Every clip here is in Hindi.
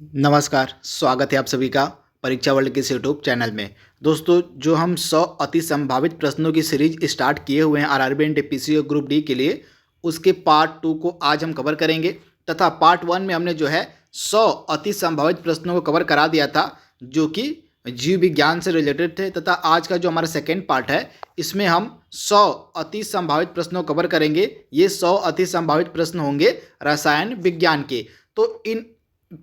नमस्कार, स्वागत है आप सभी का परीक्षा वर्ल्ड के इस यूट्यूब चैनल में। दोस्तों, जो हम 100 अति संभावित प्रश्नों की सीरीज स्टार्ट किए हुए हैं आरआरबी एंड टीपीसी और ग्रुप डी के लिए, उसके पार्ट 2 को आज हम कवर करेंगे तथा पार्ट 1 में हमने जो है 100 अति संभावित प्रश्नों को कवर करा दिया था जो कि जीव विज्ञान से रिलेटेड थे तथा आज का जो हमारा सेकेंड पार्ट है इसमें हम 100 अति संभावित प्रश्नों को कवर करेंगे। ये 100 अति संभावित प्रश्न होंगे रसायन विज्ञान के। तो इन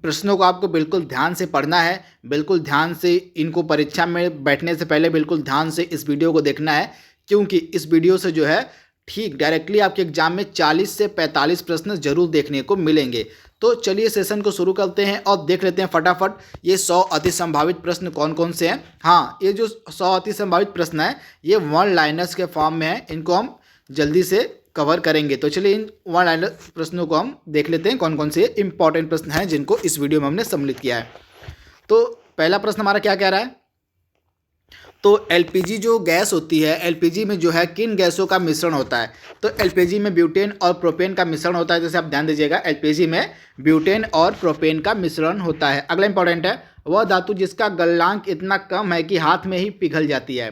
प्रश्नों को आपको बिल्कुल ध्यान से पढ़ना है, बिल्कुल ध्यान से इनको परीक्षा में बैठने से पहले बिल्कुल ध्यान से इस वीडियो को देखना है, क्योंकि इस वीडियो से जो है ठीक डायरेक्टली आपके एग्जाम में 40 से 45 प्रश्न जरूर देखने को मिलेंगे। तो चलिए सेशन को शुरू करते हैं और देख लेते हैं फटाफट ये 100 अति संभावित प्रश्न कौन कौन से हैं। हाँ, ये जो 100 अति संभावित प्रश्न है ये वन लाइनर्स के फॉर्म में है, इनको हम जल्दी से कवर करेंगे। तो चलिए इन वन लाइनर प्रश्नों को हम देख लेते हैं कौन कौन से इंपॉर्टेंट प्रश्न हैं जिनको इस वीडियो में हमने सम्मिलित किया है। तो पहला प्रश्न हमारा क्या कह रहा है, तो एलपीजी जो गैस होती है, एलपीजी में जो है किन गैसों का मिश्रण होता है। तो एलपीजी में ब्यूटेन और प्रोपेन का मिश्रण होता है। जैसे आप ध्यान दीजिएगा, एलपीजी में ब्यूटेन और प्रोपेन का मिश्रण होता है। अगला इंपॉर्टेंट है, वह धातु जिसका गलनांक इतना कम है कि हाथ में ही पिघल जाती है।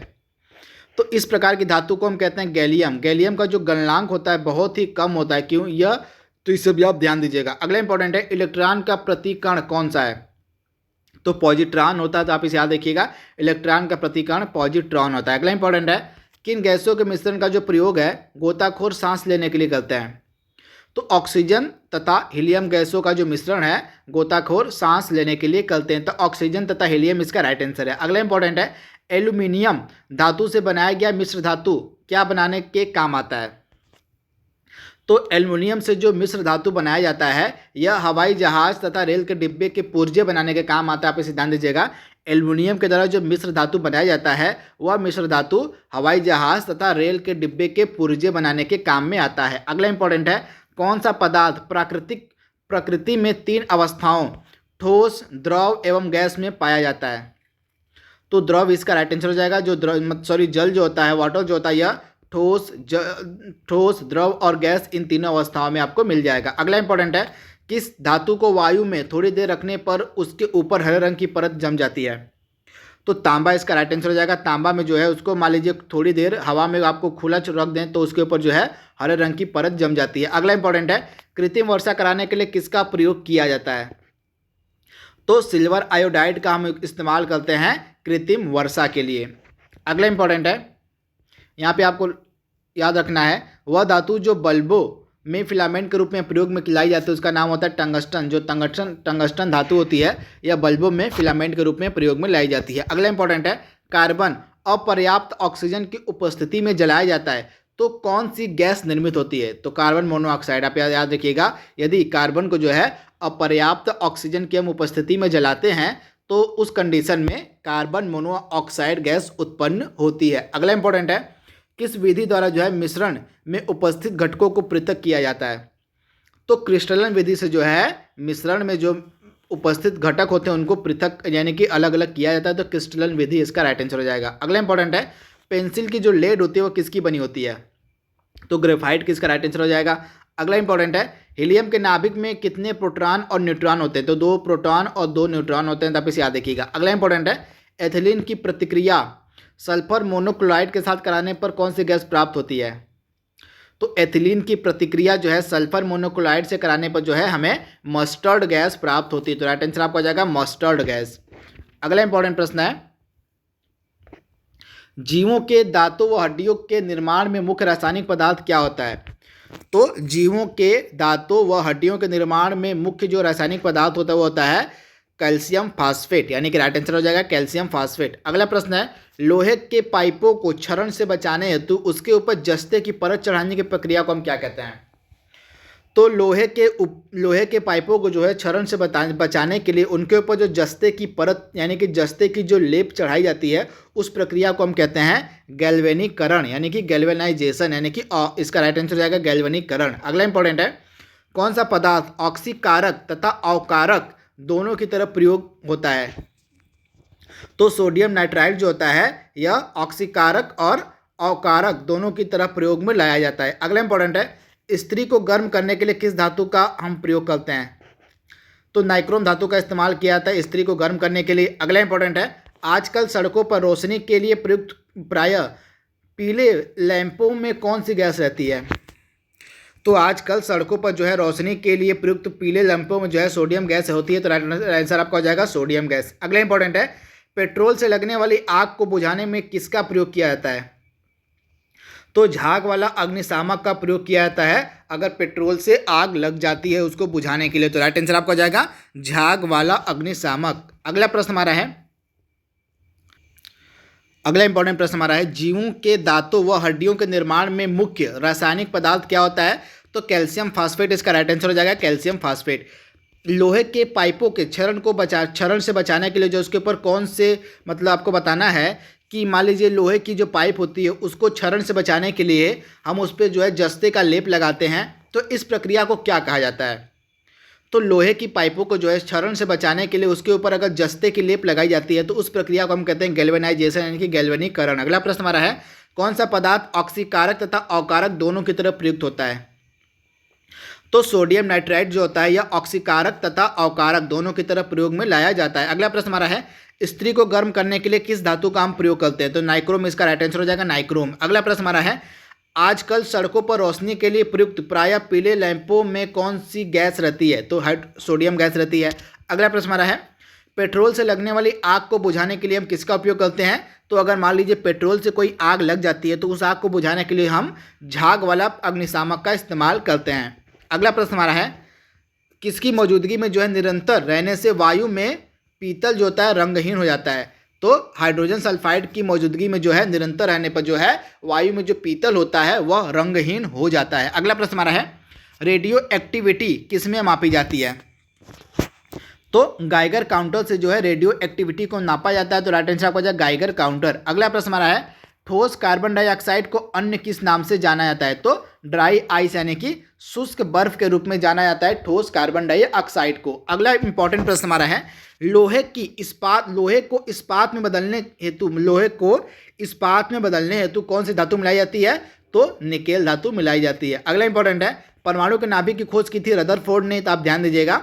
तो इस प्रकार की धातु को हम कहते हैं गैलियम। गैलियम का जो गलनांक होता है बहुत ही कम होता है। क्यों यह, तो इसे भी आप ध्यान दीजिएगा। अगला इंपॉर्टेंट है, इलेक्ट्रॉन का प्रतिकण कौन सा है। तो पॉजिट्रॉन होता है, तो आप इसे याद रखिएगा, इलेक्ट्रॉन का प्रतिकण पॉजिट्रॉन होता है। अगला इंपॉर्टेंट है, किन गैसों के मिश्रण का जो प्रयोग है गोताखोर सांस लेने के लिए करते हैं। तो ऑक्सीजन तथा हीलियम गैसों का जो मिश्रण है गोताखोर सांस लेने के लिए करते हैं। तो ऑक्सीजन तथा हीलियम इसका राइट आंसर है। अगला इंपॉर्टेंट है, एल्यूमिनियम धातु से बनाया गया मिश्र धातु क्या बनाने के काम आता है। तो एल्यूमिनियम से जो मिश्र धातु बनाया जाता है यह हवाई जहाज तथा रेल के डिब्बे के पुर्जे बनाने के काम आता है। आप इसे ध्यान दीजिएगा, एल्यूमिनियम के द्वारा जो मिश्र धातु बनाया जाता है वह मिश्र धातु हवाई जहाज तथा रेल के डिब्बे के पुर्जे बनाने के काम में आता है। अगला इंपॉर्टेंट है, कौन सा पदार्थ प्रकृति में 3 अवस्थाओं ठोस, द्रव एवं गैस में पाया जाता है। तो द्रव इसका राइट आंसर हो जाएगा। जो जल जो होता है, वाटर जो होता है, यह ठोस, द्रव और गैस इन तीनों अवस्थाओं में आपको मिल जाएगा। अगला इंपॉर्टेंट है, किस धातु को वायु में थोड़ी देर रखने पर उसके ऊपर हरे रंग की परत जम जाती है। तो तांबा इसका राइट आंसर हो जाएगा। तांबा में जो है उसको मान लीजिए थोड़ी देर हवा में आपको खुला रख दें तो उसके ऊपर जो है हरे रंग की परत जम जाती है। अगला इंपॉर्टेंट है, कृत्रिम वर्षा कराने के लिए किसका प्रयोग किया जाता है। तो सिल्वर आयोडाइड का हम इस्तेमाल करते हैं कृत्रिम वर्षा के लिए। अगला इंपॉर्टेंट है, यहाँ पे आपको याद रखना है, वह धातु जो बल्बों में फिलामेंट के रूप में प्रयोग में लाई जाती है उसका नाम होता है टंगस्टन। जो टंगस्टन धातु होती है यह बल्बों में फिलामेंट के रूप में प्रयोग में लाई जाती है। अगला इंपॉर्टेंट है, कार्बन अपर्याप्त ऑक्सीजन की उपस्थिति में जलाया जाता है तो कौन सी गैस निर्मित होती है। तो कार्बन मोनोऑक्साइड। आप याद रखिएगा, यदि कार्बन को जो है अपर्याप्त ऑक्सीजन की हम उपस्थिति में जलाते हैं तो उस कंडीशन में कार्बन मोनोऑक्साइड गैस उत्पन्न होती है। अगला इंपॉर्टेंट है, किस विधि द्वारा जो है मिश्रण में उपस्थित घटकों को पृथक किया जाता है। तो क्रिस्टलन विधि से जो है मिश्रण में जो उपस्थित घटक होते हैं उनको पृथक यानी कि अलग अलग किया जाता है। तो क्रिस्टलन विधि इसका राइट आंसर हो जाएगा। अगला इंपॉर्टेंट है, पेंसिल की जो लेड होती है वो किसकी बनी होती है। तो ग्रेफाइट किसका राइट आंसर हो जाएगा। अगला इंपॉर्टेंट है, हीलियम के नाभिक में कितने प्रोटॉन और न्यूट्रॉन होते हैं। तो 2 प्रोटॉन और 2 न्यूट्रॉन होते हैं, तब इसे याद रखिएगा। अगला इंपॉर्टेंट है, एथिलीन की प्रतिक्रिया सल्फर मोनोक्लोराइड के साथ कराने पर कौन सी गैस प्राप्त होती है। तो एथिलीन की प्रतिक्रिया जो है सल्फर मोनोक्लोराइड से कराने पर जो है हमें मस्टर्ड गैस प्राप्त होती है। तो राइट आंसर आपका हो जाएगा मस्टर्ड गैस। अगला इंपॉर्टेंट प्रश्न है, जीवों के दांतों व हड्डियों के निर्माण में मुख्य रासायनिक पदार्थ क्या होता है। तो जीवों के दांतों व हड्डियों के निर्माण में मुख्य जो रासायनिक पदार्थ होता है वो होता है कैल्शियम फास्फेट, यानी कि राइट आंसर हो जाएगा कैल्शियम फास्फेट। अगला प्रश्न है, लोहे के पाइपों को क्षरण से बचाने हेतु उसके ऊपर जस्ते की परत चढ़ाने की प्रक्रिया को हम क्या कहते हैं। तो लोहे के पाइपों को जो है क्षरण से बचाने के लिए उनके ऊपर जो जस्ते की परत यानी कि जस्ते की जो लेप चढ़ाई जाती है उस प्रक्रिया को हम कहते हैं गैल्वेनीकरण, यानी कि गैल्वेनाइजेशन, यानी कि इसका राइट आंसर हो जाएगा गैल्वेनीकरण। अगला इंपॉर्टेंट है, कौन सा पदार्थ ऑक्सीकारक तथा अवकारक दोनों की तरफ प्रयोग होता है। तो सोडियम नाइट्राइड जो होता है यह ऑक्सीकारक और अवकारक दोनों की तरफ प्रयोग में लाया जाता है। अगला इंपॉर्टेंट है, स्त्री को गर्म करने के लिए किस धातु का हम प्रयोग करते हैं। तो नाइक्रोम धातु का इस्तेमाल किया जाता है इस्त्री को गर्म करने के लिए। अगला इंपॉर्टेंट है, आजकल सड़कों पर रोशनी के लिए प्रयुक्त प्रायः पीले लैंपों में कौन सी गैस रहती है? तो आजकल सड़कों पर जो है रोशनी के लिए प्रयुक्त पीले लैंपों में जो है सोडियम गैस होती है। तो राइट आंसर आपका हो जाएगा सोडियम गैस। अगला इंपॉर्टेंट है, पेट्रोल से लगने वाली आग को बुझाने में किसका प्रयोग किया जाता है? तो झाग वाला अग्निशामक का प्रयोग किया जाता है अगर पेट्रोल से आग लग जाती है उसको बुझाने के लिए। तो राइट आंसर आपका हो जाएगा झाग वाला अग्निशामक। अगला प्रश्न हमारा है, अगला इंपॉर्टेंट प्रश्न हमारा है, जीवों के दांतों व हड्डियों के निर्माण में मुख्य रासायनिक पदार्थ क्या होता है? तो कैल्शियम फास्फेट इसका राइट आंसर हो जाएगा कैल्शियम फास्फेट। लोहे के पाइपों के क्षरण से बचाने के लिए जो उसके ऊपर कौन से मतलब आपको बताना है कि मान लीजिए लोहे की जो पाइप होती है उसको क्षरण से बचाने के लिए हम उस पर जो है जस्ते का लेप लगाते हैं, तो इस प्रक्रिया को क्या कहा जाता है? तो लोहे की पाइपों को जो है क्षरण से बचाने के लिए उसके ऊपर अगर जस्ते की लेप लगाई जाती है तो उस प्रक्रिया को हम कहते हैं गैल्वेनाइजेशन यानी कि गैल्वेनीकरण। अगला प्रश्न हमारा है, कौन सा पदार्थ ऑक्सीकारक तथा अकारक दोनों की तरफ प्रयुक्त होता है? तो सोडियम नाइट्राइड जो होता है यह ऑक्सीकारक तथा अकारक दोनों की तरफ प्रयोग में लाया जाता है। अगला प्रश्न हमारा है, इस्त्री को गर्म करने के लिए किस धातु का हम प्रयोग करते हैं? तो नाइक्रोम इसका राइट आंसर हो जाएगा नाइक्रोम। अगला प्रश्न हमारा है, आजकल सड़कों पर रोशनी के लिए प्रयुक्त प्रायः पीले लैंपों में कौन सी गैस रहती है? तो सोडियम गैस रहती है। अगला प्रश्न हमारा है, पेट्रोल से लगने वाली आग को बुझाने के लिए हम किसका उपयोग करते हैं? तो अगर मान लीजिए पेट्रोल से कोई आग लग जाती है तो उस आग को बुझाने के लिए हम झाग वाला अग्निशामक का इस्तेमाल करते हैं। अगला प्रश्न हमारा है, किसकी मौजूदगी में जो है निरंतर रहने से वायु में पीतल जो होता है रंगहीन हो जाता है? तो हाइड्रोजन सल्फाइड की मौजूदगी में जो है निरंतर रहने पर जो है वायु में जो पीतल होता है वह रंगहीन हो जाता है। अगला प्रश्न हमारा है, रेडियो एक्टिविटी किस में मापी जाती है? तो गाइगर काउंटर से जो है रेडियो एक्टिविटी को नापा जाता है। तो राइट आंसर आपका हो जाएगा गाइगर काउंटर। अगला प्रश्न हमारा है, ठोस कार्बन डाइऑक्साइड को अन्य किस नाम से जाना जाता है? तो ड्राई आइस यानी कि शुष्क बर्फ के रूप में जाना जाता है ठोस कार्बन डाइऑक्साइड को। अगला इंपॉर्टेंट प्रश्न हमारा है, लोहे को इस्पात में बदलने हेतु कौन सी धातु मिलाई जाती है? तो निकेल धातु मिलाई जाती है। अगला इंपॉर्टेंट है, परमाणु के नाभिक की खोज की थी रदरफोर्ड ने। तो आप ध्यान दीजिएगा,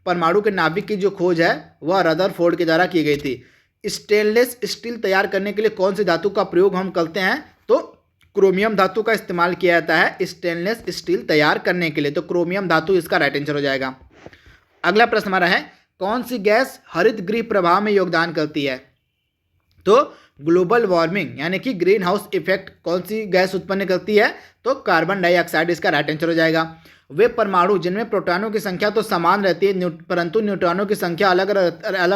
परमाणु के नाभिक की जो खोज है वह रदरफोर्ड के द्वारा की गई थी। स्टेनलेस स्टील तैयार करने के लिए कौन सी धातु का प्रयोग हम करते हैं? तो क्रोमियम धातु का इस्तेमाल किया जाता है स्टेनलेस स्टील तैयार करने के लिए। तो क्रोमियम धातु इसका राइट आंसर हो जाएगा। अगला प्रश्न हमारा है, कौन सी गैस हरित गृह प्रभाव में योगदान करती है? तो ग्लोबल वार्मिंग यानी कि ग्रीन हाउस इफेक्ट कौन सी गैस उत्पन्न करती है? तो कार्बन डाइऑक्साइड इसका राइट आंसर हो जाएगा। वे परमाणु जिनमें प्रोटॉनों की संख्या तो समान रहती है परंतु न्यूट्रॉनों की संख्या अलग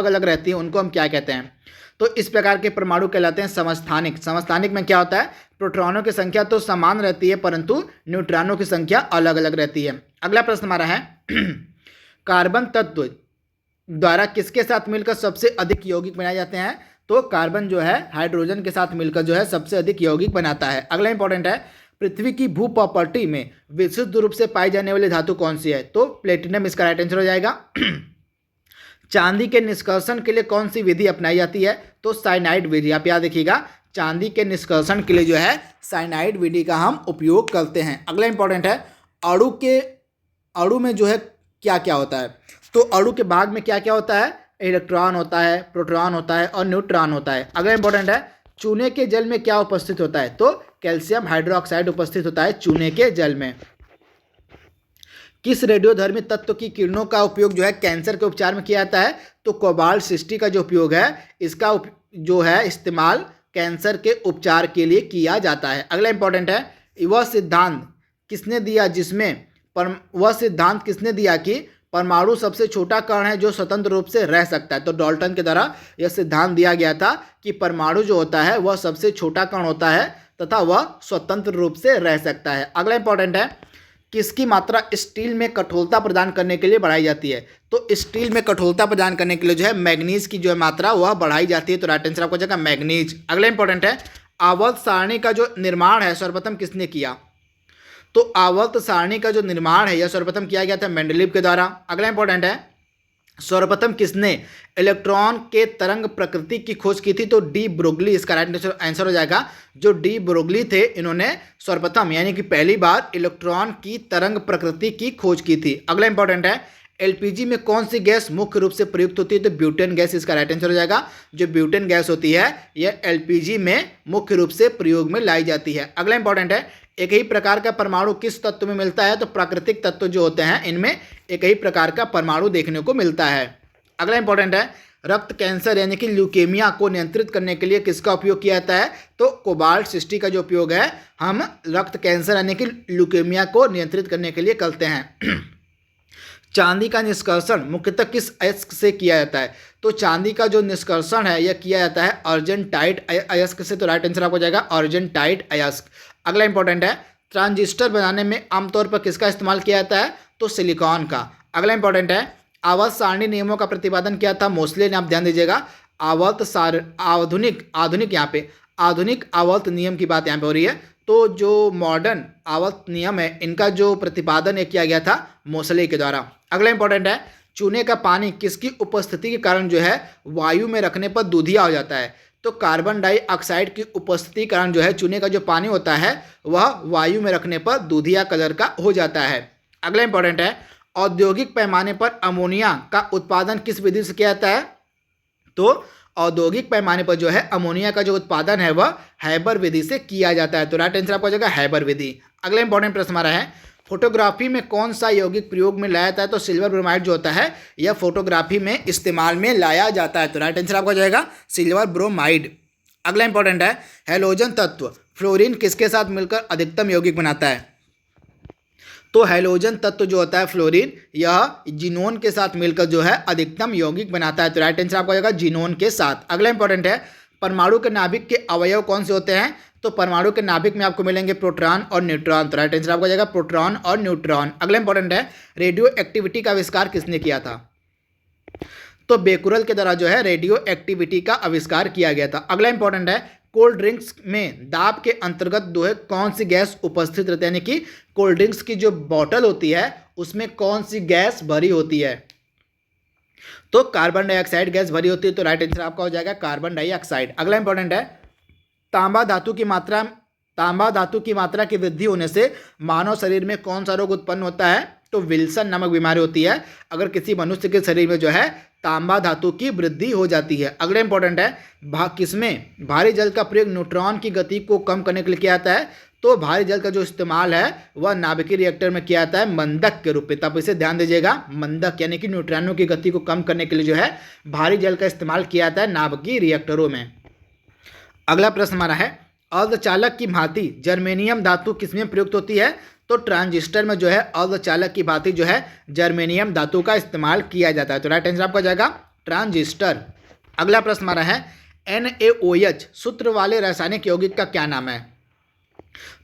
अलग रहती है, उनको हम क्या कहते हैं? तो इस प्रकार के परमाणु कहलाते हैं समस्थानिक। समस्थानिक में क्या होता है? प्रोटॉनों की संख्या तो समान रहती है परंतु न्यूट्रॉनों की संख्या अलग अलग रहती है। अगला प्रश्न हमारा है, कार्बन तत्व द्वारा किसके साथ मिलकर सबसे अधिक यौगिक बनाए जाते हैं? तो कार्बन जो है हाइड्रोजन के साथ मिलकर जो है सबसे अधिक यौगिक बनाता है। अगला इंपॉर्टेंट है, पृथ्वी की भू प्रॉपर्टी में विशुद्ध रूप से पाई जाने वाली धातु कौन सी है? तो प्लेटिनम इसका राइट आंसर हो जाएगा। चांदी के निष्कर्षण के लिए कौन सी विधि अपनाई जाती है? तो साइनाइड विधि। आप याद रखिएगा, चांदी के निष्कर्षण के लिए जो है साइनाइड विधि का हम उपयोग करते हैं। अगला इंपॉर्टेंट है, अणु में जो है क्या क्या होता है? तो अणु के भाग में क्या क्या होता है? इलेक्ट्रॉन होता है, प्रोटॉन होता है और न्यूट्रॉन होता है। अगला इंपॉर्टेंट है, चूने के जल में क्या उपस्थित होता है? तो कैल्शियम हाइड्रोक्साइड उपस्थित होता है चूने के जल में। किस रेडियोधर्मी तत्व की किरणों का उपयोग जो है कैंसर के उपचार में किया जाता है? तो कोबाल्ट 60 का जो उपयोग है इसका जो है इस्तेमाल कैंसर के उपचार के लिए किया जाता है। अगला इंपॉर्टेंट है, वह सिद्धांत किसने दिया कि परमाणु सबसे छोटा कण है जो स्वतंत्र रूप से रह सकता है? तो डाल्टन के द्वारा यह सिद्धांत दिया गया था कि परमाणु जो होता है वह सबसे छोटा कण होता है तथा वह स्वतंत्र रूप से रह सकता है। अगला इंपॉर्टेंट है, किसकी मात्रा स्टील में कठोरता प्रदान करने के लिए बढ़ाई जाती है? तो स्टील में कठोरता प्रदान करने के लिए जो है मैग्नीज की जो है मात्रा वह बढ़ाई जाती है। तो राइट आंसर आपको हो जाएगा मैग्नीज। अगला इंपॉर्टेंट है, आवर्त सारणी का जो निर्माण है सर्वप्रथम किसने किया? तो आवर्त सारणी का जो निर्माण है यह सर्वप्रथम किया गया था मेंडलीव के द्वारा। अगला इंपॉर्टेंट है, सर्वप्रथम किसने इलेक्ट्रॉन के तरंग प्रकृति की खोज की थी? तो डी ब्रोगली इसका राइट आंसर हो जाएगा। जो डी ब्रोगली थे इन्होंने सर्वप्रथम यानी कि पहली बार इलेक्ट्रॉन की तरंग प्रकृति की खोज की थी। अगला इंपॉर्टेंट है, एलपीजी में कौन सी गैस मुख्य रूप से प्रयुक्त होती है? तो ब्यूटेन गैस इसका राइट आंसर हो जाएगा। जो ब्यूटेन गैस होती है यह एलपीजी में मुख्य रूप से प्रयोग में लाई जाती है। अगला इंपॉर्टेंट है, एक ही प्रकार का परमाणु किस तत्व में मिलता है? तो प्राकृतिक तत्व जो होते हैं इनमें एक ही प्रकार का परमाणु देखने को मिलता है। अगला इंपॉर्टेंट है, रक्त कैंसर यानी कि ल्यूकेमिया को नियंत्रित करने के लिए किसका उपयोग किया जाता है? तो कोबाल्ट 60 का जो उपयोग है हम रक्त कैंसर यानी कि ल्यूकेमिया को नियंत्रित करने के लिए करते हैं। चांदी का निष्कर्षण मुख्यतः किस अयस्क से किया जाता है? तो चांदी का जो निष्कर्षण है यह किया जाता है अर्जेंटाइट अयस्क से। तो राइट आंसर आपको जाएगा अर्जेंटाइट अयस्क। अगला इंपॉर्टेंट है, ट्रांजिस्टर बनाने में आमतौर पर किसका इस्तेमाल किया जाता है? तो सिलिकॉन का। अगला इंपॉर्टेंट है, आवर्त सारणी नियमों का प्रतिपादन किया था मोस्ले ने? आप ध्यान दीजिएगा, आधुनिक आवर्त नियम की बात यहाँ पे हो रही है। तो जो मॉडर्न आवर्त नियम है इनका जो प्रतिपादन किया गया था मोसले के द्वारा। अगला इंपॉर्टेंट है, चूने का पानी किसकी उपस्थिति के कारण जो है वायु में रखने पर दूधिया हो जाता है? तो कार्बन डाइऑक्साइड की उपस्थिति के कारण जो है चूने का जो पानी होता है वह वायु में रखने पर दूधिया कलर का हो जाता है। अगला इंपॉर्टेंट है, औद्योगिक पैमाने पर अमोनिया का उत्पादन किस विधि से किया जाता है? तो औद्योगिक पैमाने पर जो है अमोनिया का जो उत्पादन है वह हैबर विधि से किया जाता है। तो राइट आंसर आपको हो जाएगा हैबर विधि। अगला इंपॉर्टेंट प्रश्न हमारा है, फोटोग्राफी में कौन सा यौगिक प्रयोग में लाया जाता है? तो सिल्वर ब्रोमाइड जो होता है यह फोटोग्राफी में इस्तेमाल में लाया जाता है। तो राइट आंसर आपको हो जाएगा सिल्वर ब्रोमाइड। अगला इंपॉर्टेंट है, हैलोजन तत्व फ्लोरीन किसके साथ मिलकर अधिकतम यौगिक बनाता है? तो हैलोजन तत्व जो होता है फ्लोरीन यह जिनोन के साथ मिलकर जो है अधिकतम यौगिक बनाता है। तो राइट आंसर आपको हो जाएगा जिनोन के साथ। अगला इंपॉर्टेंट है, परमाणु के नाभिक के अवयव कौन से होते हैं? तो परमाणु के नाभिक में आपको मिलेंगे प्रोटॉन और न्यूट्रॉन। तो राइट आंसर आपको हो जाएगा प्रोटॉन और न्यूट्रॉन। अगला इंपॉर्टेंट है, रेडियो एक्टिविटी का आविष्कार किसने किया था? तो बेकुरल के द्वारा जो है रेडियो एक्टिविटी का आविष्कार किया गया था। अगला इंपॉर्टेंट है, कोल्ड ड्रिंक्स में दाब के अंतर्गत जो है कौन सी गैस उपस्थित रहती है? यानी कि कोल्ड ड्रिंक्स की जो बॉटल होती है उसमें कौन सी गैस भरी होती है? तो कार्बन डाइऑक्साइड गैस भरी होती है। तो राइट आंसर आपका हो जाएगा कार्बन डाइऑक्साइड। अगला इंपॉर्टेंट है, तांबा धातु की मात्रा की वृद्धि होने से मानव शरीर में कौन सा रोग उत्पन्न होता है? तो विल्सन नामक बीमारी होती है अगर किसी मनुष्य के शरीर में जो है तांबा धातु की वृद्धि हो जाती है। अगला इंपॉर्टेंट है, किसमें भारी जल का प्रयोग न्यूट्रॉन की गति को कम करने के लिए किया जाता है? तो भारी जल का जो इस्तेमाल है वह नाभिकीय रिएक्टर में किया जाता है मंदक के रूप में। तब इसे ध्यान दीजिएगा, मंदक यानी कि न्यूट्रॉनों की गति को कम करने के लिए जो है भारी जल का इस्तेमाल किया जाता है नाभिकीय रिएक्टरों में। अगला प्रश्न हमारा है, अर्धचालक की भांति जर्मेनियम धातु किसमें प्रयुक्त होती है? तो ट्रांजिस्टर में जो है अर्धचालक की भांति जो है जर्मेनियम धातु का इस्तेमाल किया जाता है। तो राइट आंसर आपका जाएगा ट्रांजिस्टर। अगला प्रश्न हमारा है, NaOH सूत्र वाले रासायनिक यौगिक का क्या नाम है?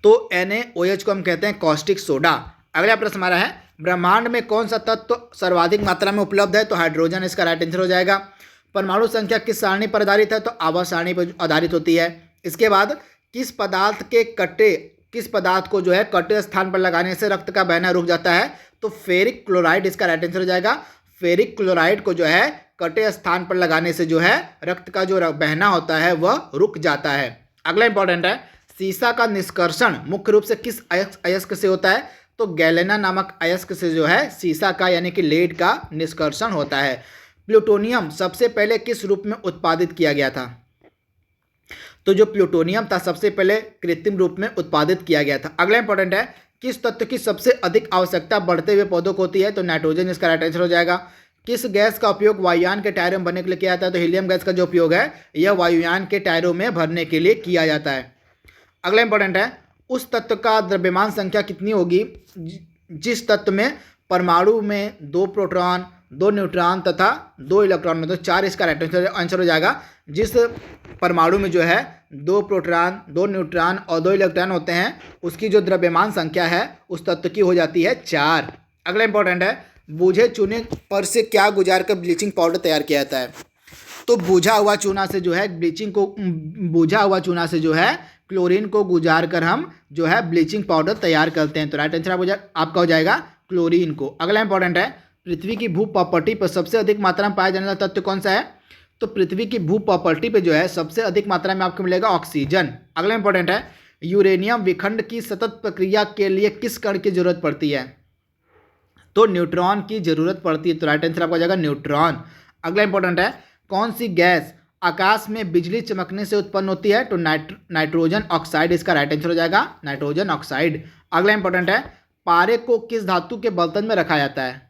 तो NaOH को हम कहते हैं कॉस्टिक सोडा। अगला प्रश्न हमारा है, ब्रह्मांड में कौन सा तत्व सर्वाधिक मात्रा में उपलब्ध है? तो हाइड्रोजन इसका राइट आंसर हो जाएगा। परमाणु संख्या किस सारणी पर आधारित है? तो आवर्त सारणी पर आधारित होती है। इसके बाद किस पदार्थ को जो है कटे स्थान पर लगाने से रक्त का बहना रुक जाता है? तो फेरिक क्लोराइड इसका राइट आंसर हो जाएगा। फेरिक क्लोराइड को जो है कटे स्थान पर लगाने से जो है रक्त का जो बहना होता है वह रुक जाता है। अगला इंपॉर्टेंट है, सीसा का निष्कर्षण मुख्य रूप से किस अयस्क से होता है? तो गैलेना नामक अयस्क से जो है सीसा का यानी कि लेड का निष्कर्षण होता है। प्लूटोनियम सबसे पहले किस रूप में उत्पादित किया गया था? तो जो प्लूटोनियम था सबसे पहले कृत्रिम रूप में उत्पादित किया गया था। अगला इंपॉर्टेंट है, किस तत्व की सबसे अधिक आवश्यकता बढ़ते हुए पौधों को होती है? तो नाइट्रोजन इसका राइट आंसर हो जाएगा। किस गैस का उपयोग वायुयान के टायरों में भरने के लिए किया जाता है? तो हीलियम गैस का जो उपयोग है यह वायुयान के टायरों में भरने के लिए किया जाता है। अगला इंपॉर्टेंट है, उस तत्व का द्रव्यमान संख्या कितनी होगी जिस तत्व में परमाणु में 2 प्रोटॉन 2 न्यूट्रॉन तथा 2 इलेक्ट्रॉन में? तो 4 इसका राइट आंसर हो जाएगा। जिस परमाणु में जो है 2 प्रोटॉन 2 न्यूट्रॉन और 2 इलेक्ट्रॉन होते हैं उसकी जो द्रव्यमान संख्या है उस तत्व की हो जाती है 4। अगला इंपॉर्टेंट है, बूझे चूने पर से क्या गुजार कर ब्लीचिंग पाउडर तैयार किया जाता है? तो बूझा हुआ चूना से जो है क्लोरीन को गुजार कर हम जो है ब्लीचिंग पाउडर तैयार करते हैं। तो राइट आंसर आपका हो जाएगा क्लोरीन को। अगला इंपॉर्टेंट है, पृथ्वी की भू प्रॉपर्टी पर सबसे अधिक मात्रा में पाया जाने वाला तत्व कौन सा है? तो पृथ्वी की भू प्रॉपर्टी पे जो है सबसे अधिक मात्रा में आपको मिलेगा ऑक्सीजन। अगला इंपॉर्टेंट है, यूरेनियम विखंड की सतत प्रक्रिया के लिए किस कण की जरूरत पड़ती है? तो न्यूट्रॉन की जरूरत पड़ती है, तो राइट आंसर आपका हो जाएगा न्यूट्रॉन। अगला इंपॉर्टेंट है, कौन सी गैस आकाश में बिजली चमकने से उत्पन्न होती है, तो नाइट्रोजन ऑक्साइड इसका राइट आंसर हो जाएगा, नाइट्रोजन ऑक्साइड। अगला इंपॉर्टेंट है, पारे को किस धातु के बर्तन में रखा जाता है,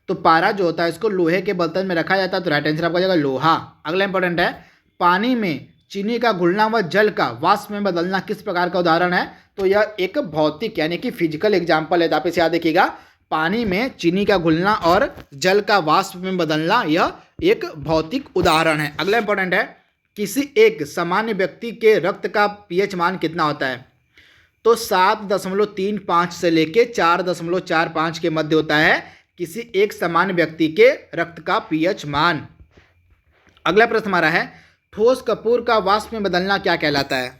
तो पारा जो होता है इसको लोहे के बर्तन में रखा जाता है, तो राइट आंसर आपका हो जाएगा लोहा। अगला इंपॉर्टेंट है, पानी में चीनी का घुलना व जल का वाष्प में बदलना किस प्रकार का उदाहरण है, तो यह एक भौतिक यानी कि फिजिकल एग्जाम्पल है। तो आप इसे याद देखिएगा, पानी में चीनी का घुलना और जल का वाष्प में बदलना यह एक भौतिक उदाहरण है। अगला इंपॉर्टेंट है, किसी एक सामान्य व्यक्ति के रक्त का पीएच मान कितना होता है, तो 7.35 से लेके 4.45 के मध्य होता है किसी एक सामान्य व्यक्ति के रक्त का पीएच मान। अगला प्रश्न हमारा है, ठोस कपूर का वाष्प में बदलना क्या कहलाता है,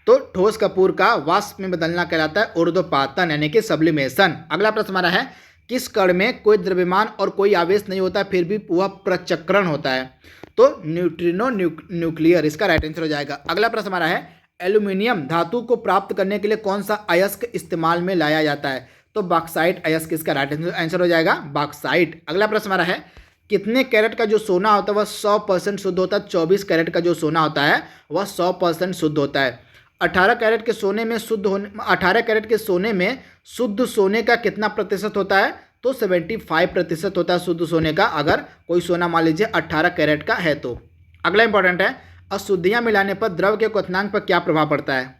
तो ठोस कपूर का वाष्प में बदलना कहलाता है ऊर्ध्वपातन यानी कि सब्लिमेशन। अगला प्रश्न हमारा है, किस कण में कोई द्रव्यमान और कोई आवेश नहीं होता फिर भी वह प्रचक्रण होता है, तो न्यूट्रिनो न्यूक्लियर इसका राइट आंसर हो जाएगा। अगला प्रश्न हमारा है, एल्यूमिनियम धातु को प्राप्त करने के लिए कौन सा अयस्क इस्तेमाल में लाया जाता है, तो बॉक्साइट अयस्क इसका राइट आंसर हो जाएगा, बॉक्साइट। अगला प्रश्न हमारा है, कितने कैरेट का जो सोना होता है वह 100% शुद्ध होता है, 24 कैरेट का जो सोना होता है वह 100% शुद्ध होता है। 18 कैरेट के सोने में 18 कैरेट के सोने में शुद्ध सोने का कितना प्रतिशत होता है, तो 75% होता है शुद्ध सोने का, अगर कोई सोना मान लीजिए 18 कैरेट का है तो। अगला इंपॉर्टेंट है, अशुद्धियाँ मिलाने पर द्रव के क्वथनांक पर क्या प्रभाव पड़ता है,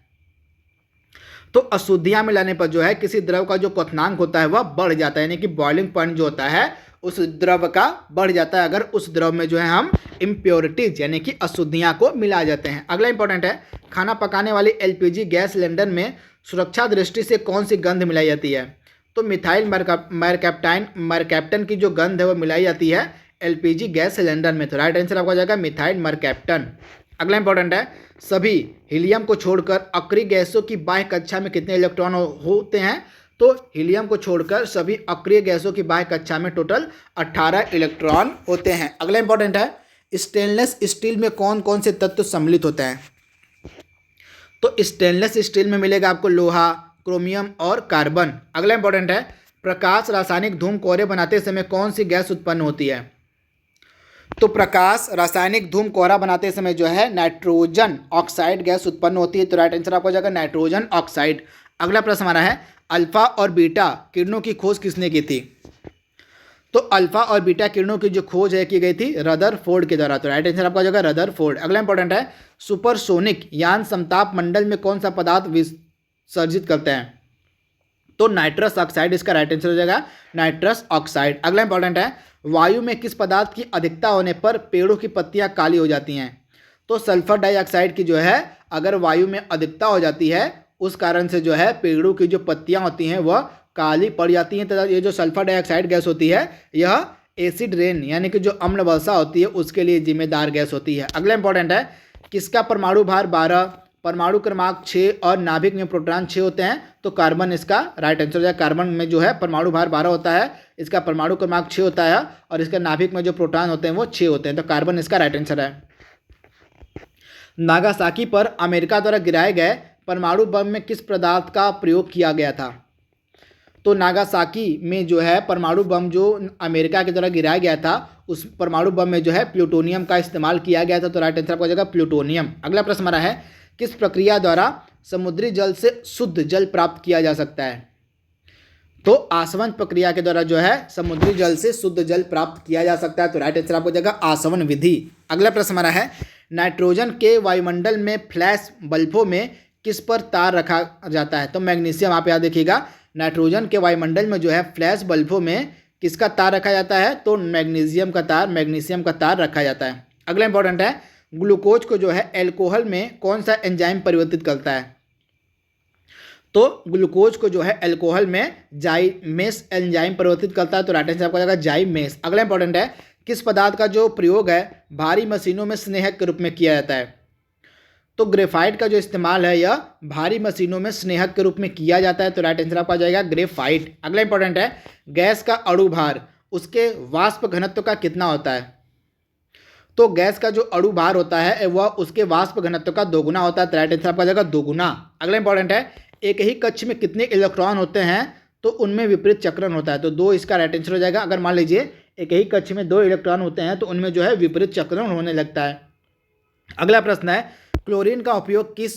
तो अशुद्धियाँ मिलाने पर जो है किसी द्रव का जो क्वथनांक होता है वह बढ़ जाता है, यानी कि बॉइलिंग पॉइंट जो होता है उस द्रव का बढ़ जाता है अगर उस द्रव में जो है हम इम्प्योरिटीज यानी कि अशुद्धियाँ को मिला जाते हैं। अगला इंपॉर्टेंट है, खाना पकाने वाली एलपीजी गैस सिलेंडर में सुरक्षा दृष्टि से कौन सी गंध मिलाई जाती है, तो मिथाइल मरकैप्टन की जो गंध है वो मिलाई जाती है एलपीजी गैस सिलेंडर में, तो राइट आंसर आपका हो जाएगा मिथाइल मरकैप्टन। अगला इंपॉर्टेंट है, सभी हीलियम को छोड़कर अक्रिय गैसों की बाह्य कक्षा में कितने इलेक्ट्रॉन होते हैं, तो हीलियम को छोड़कर सभी अक्रिय गैसों की बाह्य कक्षा में टोटल 18 इलेक्ट्रॉन होते हैं। अगला इंपॉर्टेंट है, स्टेनलेस स्टील में कौन कौन से तत्व सम्मिलित होते हैं, तो स्टेनलेस स्टील में मिलेगा आपको लोहा, क्रोमियम और कार्बन। अगला इंपॉर्टेंट है, प्रकाश रासायनिक धूम कोहरे बनाते समय कौन सी गैस उत्पन्न होती है, तो प्रकाश रासायनिक धूम कोहरा बनाते समय जो है नाइट्रोजन ऑक्साइड गैस उत्पन्न होती है, तो राइट आंसर आपको हो जाएगा नाइट्रोजन ऑक्साइड। अगला प्रश्न हमारा है, अल्फा और बीटा किरणों की खोज किसने की थी, तो अल्फा और बीटा किरणों की जो खोज है की गई थी रदरफोर्ड के द्वारा, तो राइट आंसर आपका हो जाएगा रदरफोर्ड। अगला इंपॉर्टेंट है, सुपरसोनिक यान समताप मंडल में कौन सा पदार्थ विसर्जित करते हैं, तो नाइट्रस ऑक्साइड इसका राइट आंसर हो जाएगा नाइट्रस ऑक्साइड। अगला इंपॉर्टेंट है, वायु में किस पदार्थ की अधिकता होने पर पेड़ों की पत्तियां काली हो जाती हैं, तो सल्फर डाइऑक्साइड की जो है अगर वायु में अधिकता हो जाती है उस कारण से जो है पेड़ों की जो पत्तियां होती हैं वह काली पड़ जाती हैं, तथा ये जो सल्फर डाइऑक्साइड गैस होती है यह एसिड रेन यानी कि जो अम्ल वर्षा होती है उसके लिए जिम्मेदार गैस होती है। अगला इंपॉर्टेंट है, किसका परमाणु भार 12, परमाणु क्रमांक 6 और नाभिक में प्रोटॉन 6 होते हैं, तो कार्बन इसका राइट आंसर हो जाएगा। कार्बन में जो है परमाणु भार 12 होता है, इसका परमाणु क्रमांक 6 होता है और इसका नाभिक में जो प्रोटॉन होते हैं वो 6 होते हैं, तो कार्बन इसका राइट आंसर है। नागासाकी पर अमेरिका द्वारा गिराए गए परमाणु बम में किस पदार्थ का प्रयोग किया गया था, तो नागासाकी में जो है परमाणु बम जो अमेरिका के द्वारा गिराया गया था उस परमाणु बम में जो है प्लूटोनियम का इस्तेमाल किया गया था, तो राइट आंसर हो जाएगा प्लूटोनियम। अगला प्रश्न हमारा है, किस प्रक्रिया द्वारा समुद्री जल से शुद्ध जल प्राप्त किया जा सकता है, तो आसवन प्रक्रिया के द्वारा जो है समुद्री जल से शुद्ध जल प्राप्त किया जा सकता है, तो राइट आंसर आपको हो जाएगा आसवन विधि। अगला प्रश्न हमारा है, नाइट्रोजन के वायुमंडल में फ्लैश बल्बों में किस पर तार रखा जाता है, तो मैग्नीशियम। आप याद देखिएगा, नाइट्रोजन के वायुमंडल में जो है फ्लैश बल्बों में किसका तार रखा जाता है, तो मैग्नीशियम का तार रखा जाता है। अगला इंपॉर्टेंट है, ग्लूकोज को जो है एल्कोहल में कौन सा एंजाइम परिवर्तित करता है, तो ग्लूकोज को जो है एल्कोहल में जाइमेस एंजाइम परिवर्तित करता है, तो राइट आंसर आपका हो जाएगा जाइमेस। अगला इंपॉर्टेंट है, किस पदार्थ का जो प्रयोग है भारी मशीनों में स्नेहक के रूप में किया जाता है, तो ग्रेफाइट का जो इस्तेमाल है यह भारी मशीनों में स्नेहक के रूप में किया जाता है, तो राइट आंसर आपका आ जाएगा ग्रेफाइट। अगला इंपॉर्टेंट है, गैस का अणु भार उसके वाष्प घनत्व का कितना होता है, तो गैस का जो अणु भार होता है वह उसके वाष्प घनत्व का दोगुना होता है, तो राइट आंसर आपका आ जाएगा दोगुना। अगला इंपॉर्टेंट है, एक ही कक्ष में कितने इलेक्ट्रॉन होते हैं, तो उनमें विपरीत चक्रण होता है। तो 2 इसका राइट आंसर हो जाएगा। अगर मान लीजिए एक ही कक्ष में 2 इलेक्ट्रॉन होते हैं तो उनमें जो है विपरीत चक्रण होने लगता है। अगला प्रश्न है, क्लोरीन का उपयोग किस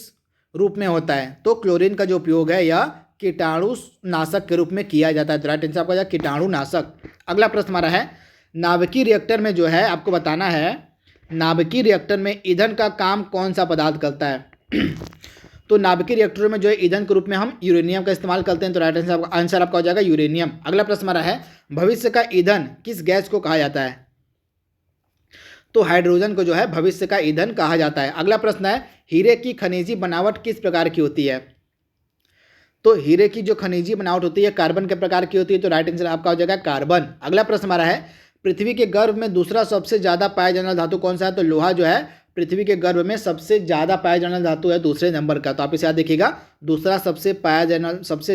रूप में होता है? तो क्लोरीन का जो उपयोग है यह कीटाणुनाशक के रूप में किया जाता है। तो राइट आंसर आपका जाएगा कीटाणुनाशक। अगला प्रश्न हमारा है, नाभिकीय रिएक्टर में जो है आपको बताना है, नाभिकीय रिएक्टर में ईंधन का काम कौन सा पदार्थ करता है? तो नाभिकीय रिएक्टरों में जो है ईंधन के रूप में हम यूरेनियम का इस्तेमाल करते हैं। तो राइट आंसर आपका हो जाएगा यूरेनियम। अगला प्रश्न हमारा है, भविष्य का ईंधन किस गैस को कहा जाता है? तो हाइड्रोजन को जो है भविष्य का ईंधन कहा जाता है। अगला प्रश्न है, हीरे की खनिजी बनावट किस प्रकार की होती है? तो हीरे की जो खनिजी बनावट होती है कार्बन के प्रकार की होती है। तो राइट आंसर आपका हो जाएगा कार्बन। अगला प्रश्न हमारा है, पृथ्वी के गर्भ में दूसरा सबसे ज़्यादा पाया जाने वाला धातु कौन सा है? तो लोहा जो है पृथ्वी के गर्भ में सबसे ज़्यादा पाया जाने वाला धातु है दूसरे नंबर का। तो आप इसे याद देखिएगा, दूसरा सबसे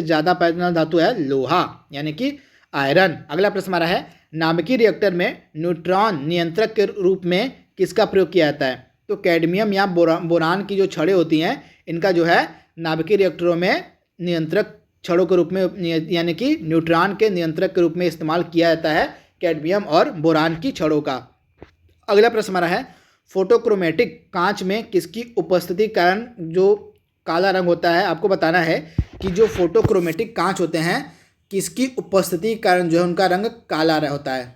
ज़्यादा पाया जाने वाला धातु है लोहा, यानी कि आयरन। अगला प्रश्न हमारा है, नाभिकीय रिएक्टर में न्यूट्रॉन नियंत्रक के रूप में किसका प्रयोग किया जाता है? तो कैडमियम या बोरान की जो छड़ें होती हैं इनका जो है नाभिकीय रिएक्टरों में नियंत्रक छड़ों के रूप में, यानी कि न्यूट्रॉन के नियंत्रक के रूप में इस्तेमाल किया जाता है कैडमियम और बोरान की छड़ों का। अगला प्रश्न हमारा है, फोटोक्रोमेटिक कांच में किसकी उपस्थिति के कारण जो काला रंग होता है? आपको बताना है कि जो फोटोक्रोमेटिक कांच होते हैं किसकी उपस्थिति के कारण जो है उनका रंग काला होता है?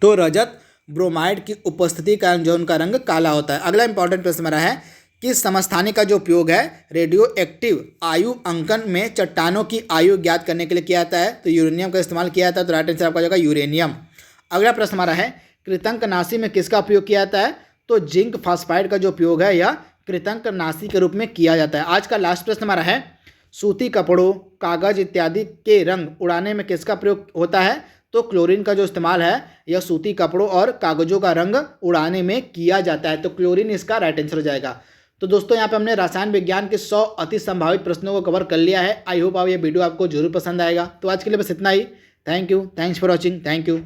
तो रजत ब्रोमाइड की उपस्थिति के कारण जो उनका रंग काला होता है। अगला इंपॉर्टेंट प्रश्न हमारा है, किस समस्थानिक का जो उपयोग है रेडियो एक्टिव आयु अंकन में चट्टानों की आयु ज्ञात करने के लिए किया जाता है? तो यूरेनियम का इस्तेमाल किया जाता है। तो राइट आंसर आपका जाएगा यूरेनियम। अगला प्रश्न हमारा है, कृतंकनाशी में किसका उपयोग किया जाता है? तो जिंक फास्फाइड का जो उपयोग है यह कृतंकनाशी के रूप में किया जाता है। आज का लास्ट प्रश्न हमारा है, सूती कपड़ों, कागज इत्यादि के रंग उड़ाने में किसका प्रयोग होता है? तो क्लोरीन का जो इस्तेमाल है यह सूती कपड़ों और कागजों का रंग उड़ाने में किया जाता है। तो क्लोरीन इसका राइट आंसर हो जाएगा। तो दोस्तों यहाँ पे हमने रसायन विज्ञान के 100 अति संभावित प्रश्नों को कवर कर लिया है। आई होप ये वीडियो आपको जरूर पसंद आएगा। तो आज के लिए बस इतना ही। Thank you, thanks for watching, thank you.